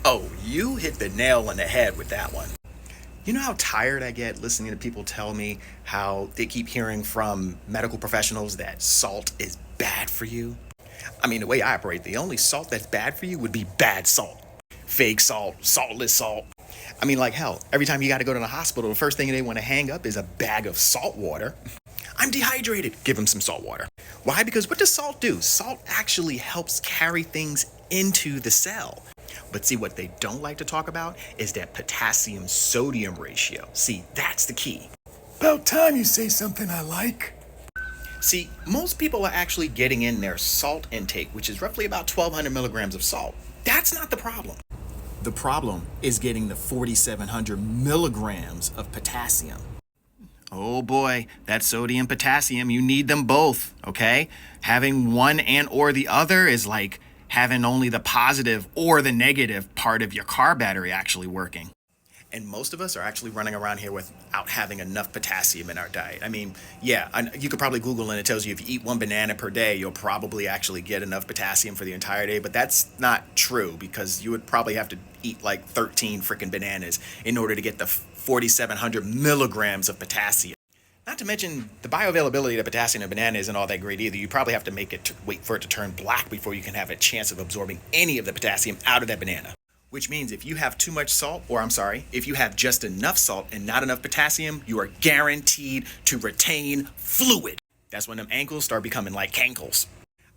Oh, you hit the nail on the head with that one. You know how tired I get listening to people tell me how they keep hearing from medical professionals that salt is bad for you? I mean, the way I operate, the only salt that's bad for you would be bad salt. Fake salt, saltless salt. I mean, like hell, every time you got to go to the hospital, the first thing they want to hang up is a bag of salt water. I'm dehydrated. Give them some salt water. Why? Because what does salt do? Salt actually helps carry things into the cell. But see, what they don't like to talk about is that potassium sodium ratio. See, that's the key. About time you say something I like. See, most people are actually getting in their salt intake, which is roughly about 1,200 milligrams of salt. That's not the problem. The problem is getting the 4,700 milligrams of potassium. Oh boy, that sodium, potassium, you need them both, okay? Having one and or the other is like having only the positive or the negative part of your car battery actually working. And most of us are actually running around here without having enough potassium in our diet. I mean, yeah, you could probably Google and it tells you if you eat one banana per day, you'll probably actually get enough potassium for the entire day. But that's not true because you would probably have to eat like 13 freaking bananas in order to get the 4,700 milligrams of potassium. Not to mention the bioavailability of potassium in a banana isn't all that great either. You probably have to wait for it to turn black before you can have a chance of absorbing any of the potassium out of that banana. Which means if you have too much salt, or I'm sorry, if you have just enough salt and not enough potassium, you are guaranteed to retain fluid. That's when them ankles start becoming like cankles.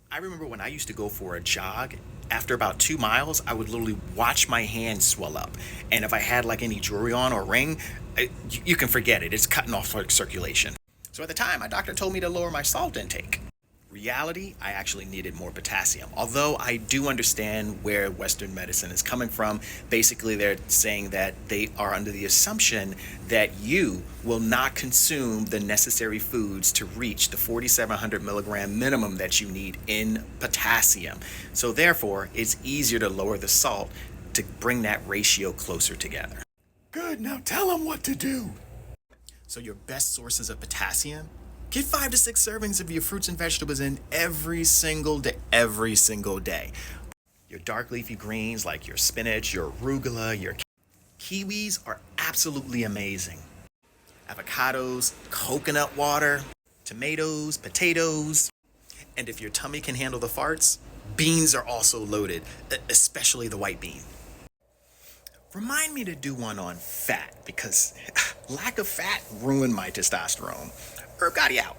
I remember when I used to go for a jog, after about 2 miles, I would literally watch my hands swell up. And if I had like any jewelry on or ring, you can forget it. It's cutting off circulation. So at the time, my doctor told me to lower my salt intake. Reality, I actually needed more potassium. Although I do understand where Western medicine is coming from. Basically, they're saying that they are under the assumption that you will not consume the necessary foods to reach the 4,700 milligram minimum that you need in potassium. So therefore, it's easier to lower the salt to bring that ratio closer together. Good, now tell them what to do. So your best sources of potassium, get 5 to 6 servings of your fruits and vegetables in every single day. Every single day. Your dark leafy greens like your spinach, your arugula, your kiwis are absolutely amazing. Avocados, coconut water, tomatoes, potatoes. And if your tummy can handle the farts, beans are also loaded, especially the white bean. Remind me to do one on fat because lack of fat ruined my testosterone. Herb Gotti out.